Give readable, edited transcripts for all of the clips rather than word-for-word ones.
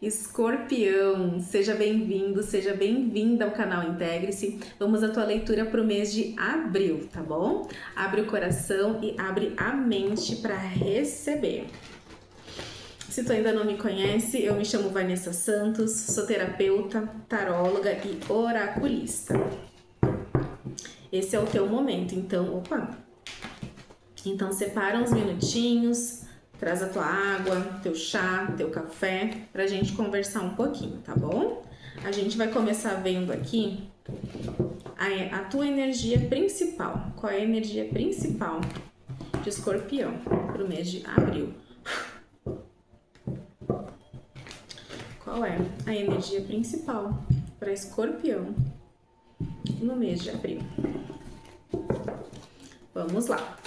Escorpião, seja bem-vindo, seja bem-vinda ao canal Integre-se. Vamos à tua leitura para o mês de abril, tá bom? Abre o coração e abre a mente para receber. Se tu ainda não me conhece, eu me chamo Vanessa Santos, sou terapeuta, taróloga e oraculista. Esse é o teu momento, então, Então separa uns minutinhos, traz a tua água, teu chá, teu café, pra gente conversar um pouquinho, tá bom? A gente vai começar vendo aqui a tua energia principal. Qual é a energia principal de Escorpião pro mês de abril? Qual é a energia principal para Escorpião no mês de abril? Vamos lá.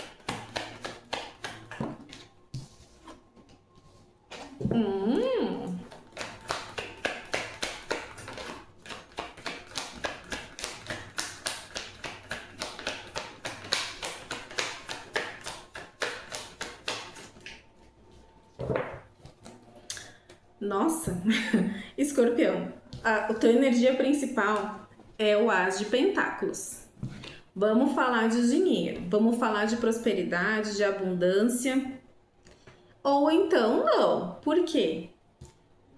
Nossa, Escorpião, a tua energia principal é o As de Pentáculos. Vamos falar de dinheiro, vamos falar de prosperidade, de abundância, ou então não. Por quê?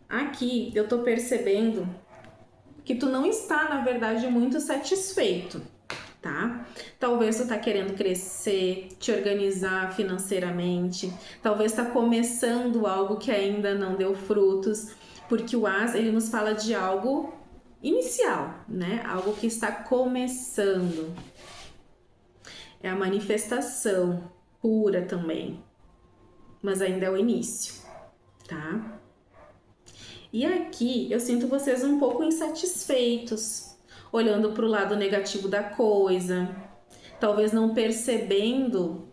Aqui eu tô percebendo que tu não está, na verdade, muito satisfeito, tá? Talvez tu tá querendo crescer, te organizar financeiramente, talvez tá começando algo que ainda não deu frutos, porque o As, ele nos fala de algo inicial, né? Algo que está começando. É a manifestação pura também, mas ainda é o início, tá? E aqui eu sinto vocês um pouco insatisfeitos, olhando para o lado negativo da coisa, talvez não percebendo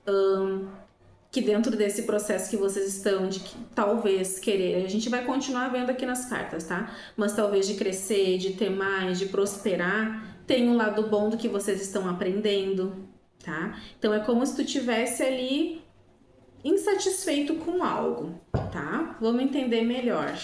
que dentro desse processo que vocês estão, de que talvez querer, a gente vai continuar vendo aqui nas cartas, tá? Mas talvez de crescer, de ter mais, de prosperar, tem um lado bom do que vocês estão aprendendo, tá? Então é como se tu tivesse ali insatisfeito com algo, tá? Vamos entender melhor.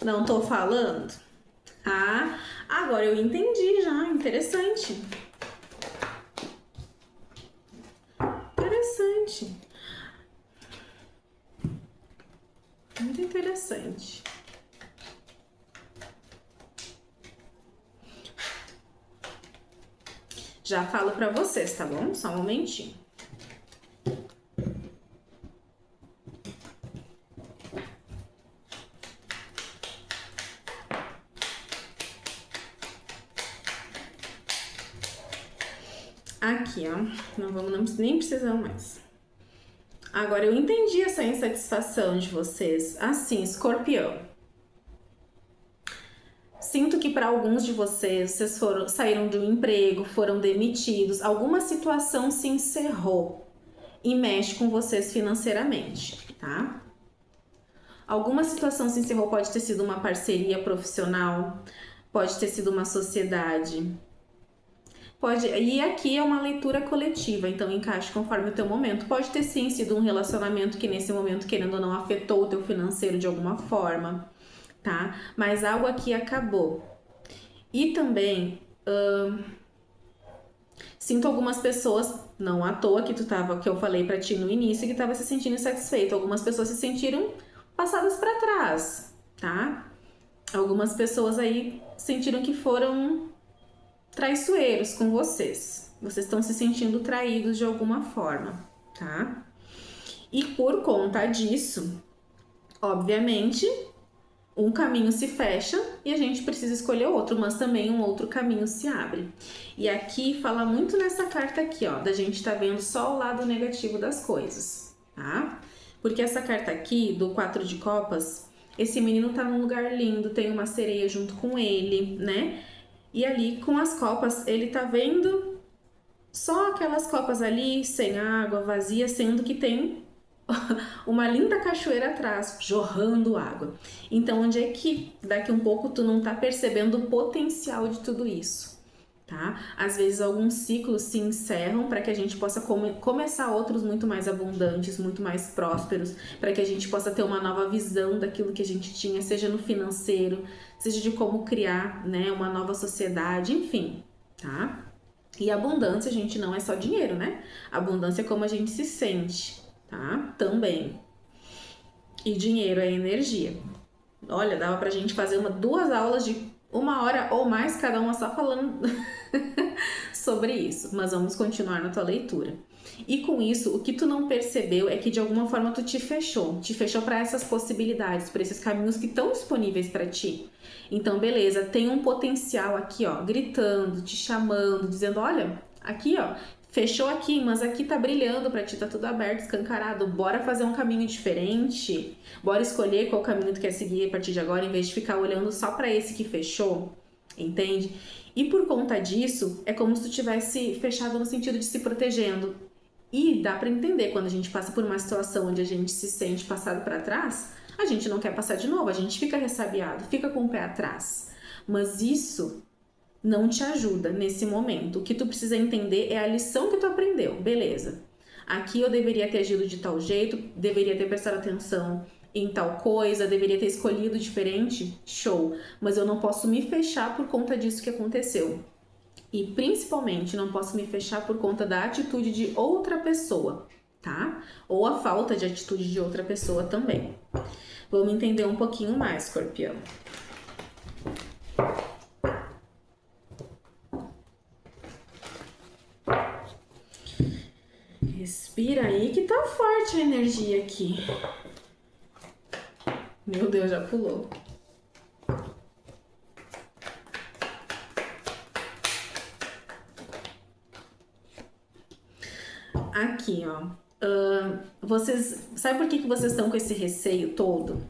Não tô falando? Ah, agora eu entendi já, interessante. Interessante. Muito interessante. Já falo pra vocês, tá bom? Só um momentinho. Aqui, ó, nem precisamos mais. Agora eu entendi essa insatisfação de vocês. Assim, Escorpião. Sinto que para alguns de vocês, saíram de um emprego, foram demitidos, alguma situação se encerrou e mexe com vocês financeiramente, tá? Alguma situação se encerrou, pode ter sido uma parceria profissional, pode ter sido uma sociedade. E aqui é uma leitura coletiva, então encaixe conforme o teu momento. Pode ter sim sido um relacionamento que nesse momento, querendo ou não, afetou o teu financeiro de alguma forma, tá? Mas algo aqui acabou. E também, sinto algumas pessoas, não à toa que que eu falei pra ti no início, que tava se sentindo insatisfeito. Algumas pessoas se sentiram passadas pra trás, tá? Algumas pessoas aí sentiram que foram traiçoeiros com vocês. Vocês estão se sentindo traídos de alguma forma, tá? E por conta disso, obviamente, um caminho se fecha e a gente precisa escolher outro, mas também um outro caminho se abre. E aqui fala muito nessa carta aqui, ó, da gente tá vendo só o lado negativo das coisas, tá? Porque essa carta aqui, do 4 de copas, esse menino tá num lugar lindo, tem uma sereia junto com ele, né? E ali com as copas, ele tá vendo só aquelas copas ali, sem água, vazia, sendo que tem uma linda cachoeira atrás, jorrando água. Então, onde é que daqui um pouco tu não tá percebendo o potencial de tudo isso, tá? Às vezes alguns ciclos se encerram para que a gente possa começar outros muito mais abundantes, muito mais prósperos, para que a gente possa ter uma nova visão daquilo que a gente tinha, seja no financeiro, seja de como criar, né, uma nova sociedade, enfim, tá? E abundância, gente, não é só dinheiro, né? Abundância é como a gente se sente, tá? Também. E dinheiro é energia. Olha, dava pra gente fazer duas aulas de 1 hora ou mais, cada uma só falando sobre isso. Mas vamos continuar na tua leitura. E com isso, o que tu não percebeu é que de alguma forma tu te fechou para essas possibilidades, para esses caminhos que estão disponíveis para ti. Então, beleza, tem um potencial aqui, ó, gritando, te chamando, dizendo, olha, aqui, ó, fechou aqui, mas aqui tá brilhando pra ti, tá tudo aberto, escancarado. Bora fazer um caminho diferente? Bora escolher qual caminho tu quer seguir a partir de agora, em vez de ficar olhando só pra esse que fechou, entende? E por conta disso, é como se tu tivesse fechado no sentido de se protegendo. E dá pra entender, quando a gente passa por uma situação onde a gente se sente passado pra trás, a gente não quer passar de novo, a gente fica ressabiado, fica com o pé atrás. Mas isso não te ajuda nesse momento. O que tu precisa entender é a lição que tu aprendeu. Beleza. Aqui eu deveria ter agido de tal jeito, deveria ter prestado atenção em tal coisa, deveria ter escolhido diferente. Show. Mas eu não posso me fechar por conta disso que aconteceu. E principalmente não posso me fechar por conta da atitude de outra pessoa, tá? Ou a falta de atitude de outra pessoa também. Vamos entender um pouquinho mais, Escorpião. Respira aí que tá forte a energia aqui. Meu Deus, já pulou. Aqui, ó. Vocês... Sabe por que vocês estão com esse receio todo?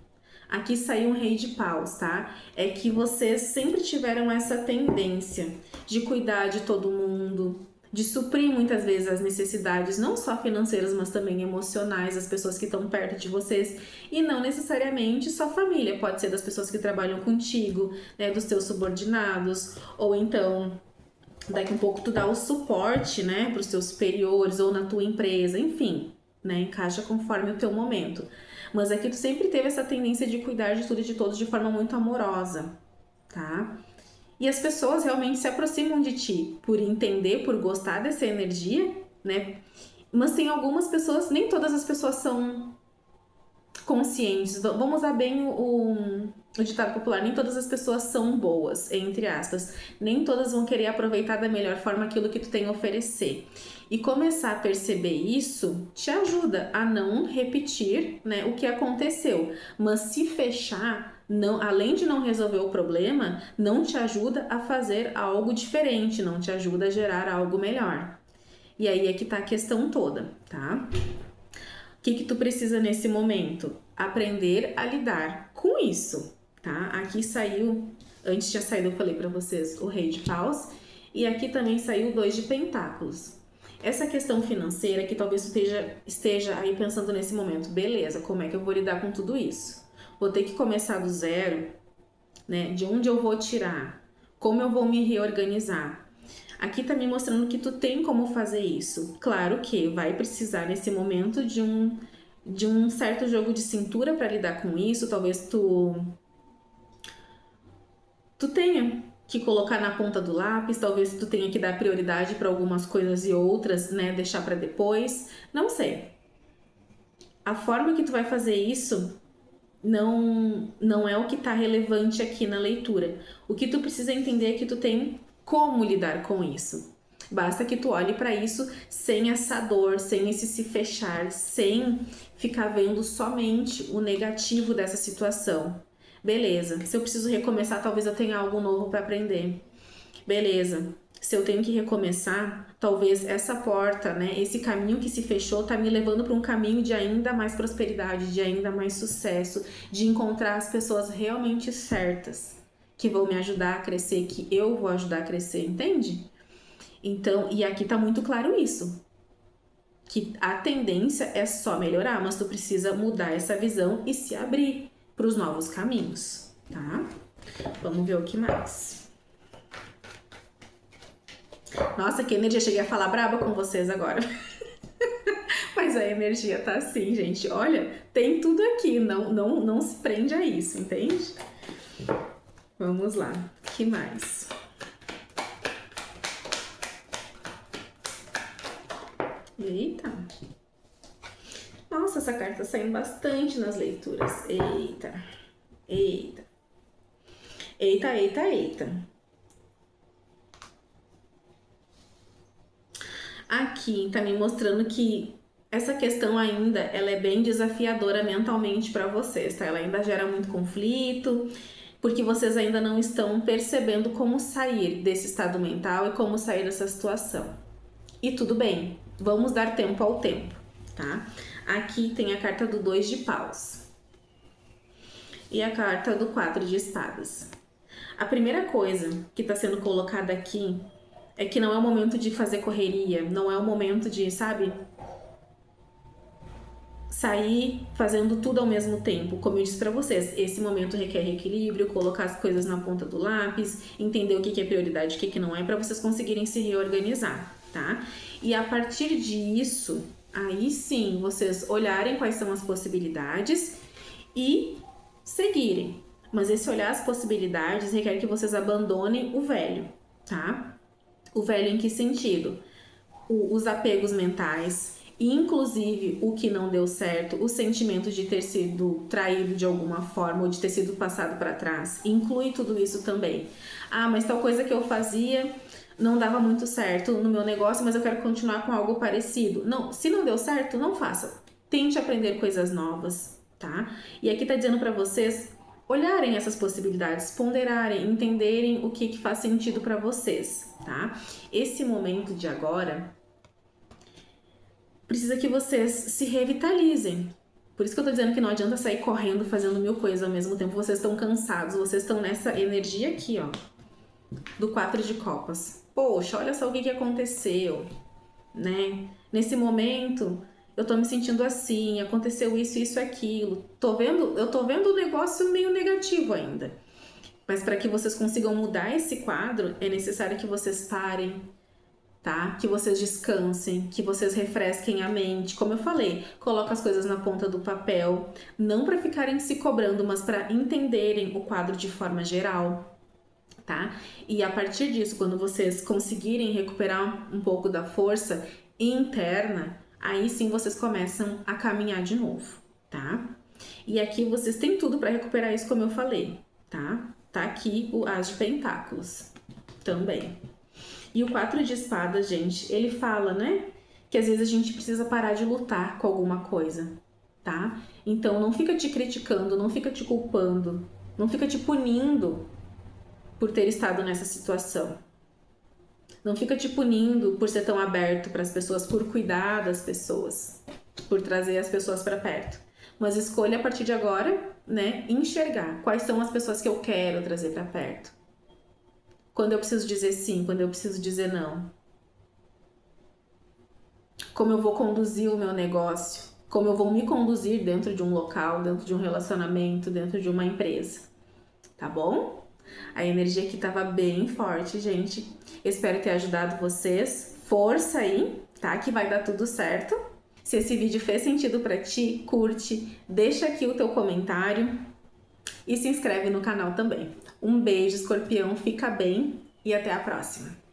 Aqui saiu um rei de paus, tá? É que vocês sempre tiveram essa tendência de cuidar de todo mundo, de suprir muitas vezes as necessidades, não só financeiras, mas também emocionais, das pessoas que estão perto de vocês, e não necessariamente só família, pode ser das pessoas que trabalham contigo, né, dos teus subordinados, ou então daqui um pouco tu dá o suporte, né, para os teus superiores ou na tua empresa, enfim, né, encaixa conforme o teu momento. Mas aqui tu sempre teve essa tendência de cuidar de tudo e de todos de forma muito amorosa, tá? E as pessoas realmente se aproximam de ti por entender, por gostar dessa energia, né? Mas tem algumas pessoas, nem todas as pessoas são conscientes. Vamos usar bem o ditado popular, nem todas as pessoas são boas, entre aspas. Nem todas vão querer aproveitar da melhor forma aquilo que tu tem a oferecer. E começar a perceber isso te ajuda a não repetir, né, o que aconteceu. Mas se fechar, não, além de não resolver o problema, não te ajuda a fazer algo diferente, não te ajuda a gerar algo melhor. E aí é que tá a questão toda, tá? O que tu precisa nesse momento? Aprender a lidar com isso, tá? Aqui saiu, antes tinha saído, eu falei pra vocês, o rei de paus, e aqui também saiu o 2 de pentáculos. Essa questão financeira que talvez tu esteja aí pensando nesse momento, beleza, como é que eu vou lidar com tudo isso? Vou ter que começar do zero, né? De onde eu vou tirar? Como eu vou me reorganizar? Aqui tá me mostrando que tu tem como fazer isso. Claro que vai precisar nesse momento de um certo jogo de cintura para lidar com isso. Talvez tu tenha que colocar na ponta do lápis, talvez tu tenha que dar prioridade para algumas coisas e outras, né, deixar para depois. Não sei. A forma que tu vai fazer isso não é o que tá relevante aqui na leitura. O que tu precisa entender é que tu tem como lidar com isso. Basta que tu olhe para isso sem essa dor, sem esse se fechar, sem ficar vendo somente o negativo dessa situação. Beleza, se eu preciso recomeçar, talvez eu tenha algo novo para aprender. Beleza, se eu tenho que recomeçar, talvez essa porta, né, esse caminho que se fechou tá me levando para um caminho de ainda mais prosperidade, de ainda mais sucesso, de encontrar as pessoas realmente certas que vão me ajudar a crescer, que eu vou ajudar a crescer, entende? Então, e aqui tá muito claro isso, que a tendência é só melhorar, mas tu precisa mudar essa visão e se abrir para os novos caminhos, tá? Vamos ver o que mais. Nossa, que energia, cheguei a falar braba com vocês agora. Mas a energia tá assim, gente. Olha, tem tudo aqui, não se prende a isso, entende? Vamos lá, que mais? Eita. Nossa, essa carta tá saindo bastante nas leituras. Eita. Eita. Eita, eita, eita. Aqui tá me mostrando que essa questão ainda, ela é bem desafiadora mentalmente para vocês, tá? Ela ainda gera muito conflito, porque vocês ainda não estão percebendo como sair desse estado mental e como sair dessa situação. E tudo bem, vamos dar tempo ao tempo, tá? Aqui tem a carta do 2 de paus e a carta do 4 de espadas. A primeira coisa que está sendo colocada aqui é que não é o momento de fazer correria, não é o momento de, sabe, sair fazendo tudo ao mesmo tempo. Como eu disse para vocês, esse momento requer equilíbrio, colocar as coisas na ponta do lápis, entender o que é prioridade, o que não é, para vocês conseguirem se reorganizar, tá? E a partir disso, aí sim, vocês olharem quais são as possibilidades e seguirem. Mas esse olhar as possibilidades requer que vocês abandonem o velho, tá? O velho em que sentido? Os apegos mentais, inclusive o que não deu certo, o sentimento de ter sido traído de alguma forma ou de ter sido passado para trás, inclui tudo isso também. Ah, mas tal coisa que eu fazia não dava muito certo no meu negócio, mas eu quero continuar com algo parecido. Não, se não deu certo, não faça. Tente aprender coisas novas, tá? E aqui tá dizendo para vocês olharem essas possibilidades, ponderarem, entenderem o que faz sentido para vocês, tá? Esse momento de agora precisa que vocês se revitalizem. Por isso que eu tô dizendo que não adianta sair correndo fazendo mil coisas ao mesmo tempo. Vocês estão cansados, vocês estão nessa energia aqui, ó, do 4 de copas. Poxa, olha só o que aconteceu, né? Nesse momento, eu tô me sentindo assim, aconteceu isso, isso, aquilo. Eu tô vendo o negócio meio negativo ainda. Mas para que vocês consigam mudar esse quadro, é necessário que vocês parem, tá? Que vocês descansem, que vocês refresquem a mente. Como eu falei, coloca as coisas na ponta do papel, não para ficarem se cobrando, mas para entenderem o quadro de forma geral. Tá? E a partir disso, quando vocês conseguirem recuperar um pouco da força interna, aí sim vocês começam a caminhar de novo, tá? E aqui vocês têm tudo para recuperar isso, como eu falei, tá? Tá aqui o As de Pentáculos também. E o 4 de espadas, gente, ele fala, né? Que às vezes a gente precisa parar de lutar com alguma coisa, tá? Então não fica te criticando, não fica te culpando, não fica te punindo por ter estado nessa situação. Não fica te punindo por ser tão aberto para as pessoas, por cuidar das pessoas, por trazer as pessoas para perto. Mas escolha a partir de agora, né, enxergar quais são as pessoas que eu quero trazer para perto. Quando eu preciso dizer sim, quando eu preciso dizer não. Como eu vou conduzir o meu negócio, como eu vou me conduzir dentro de um local, dentro de um relacionamento, dentro de uma empresa. Tá bom? A energia aqui tava bem forte, gente. Espero ter ajudado vocês. Força aí, tá? Que vai dar tudo certo. Se esse vídeo fez sentido pra ti, curte, deixa aqui o teu comentário e se inscreve no canal também. Um beijo, escorpião, fica bem e até a próxima.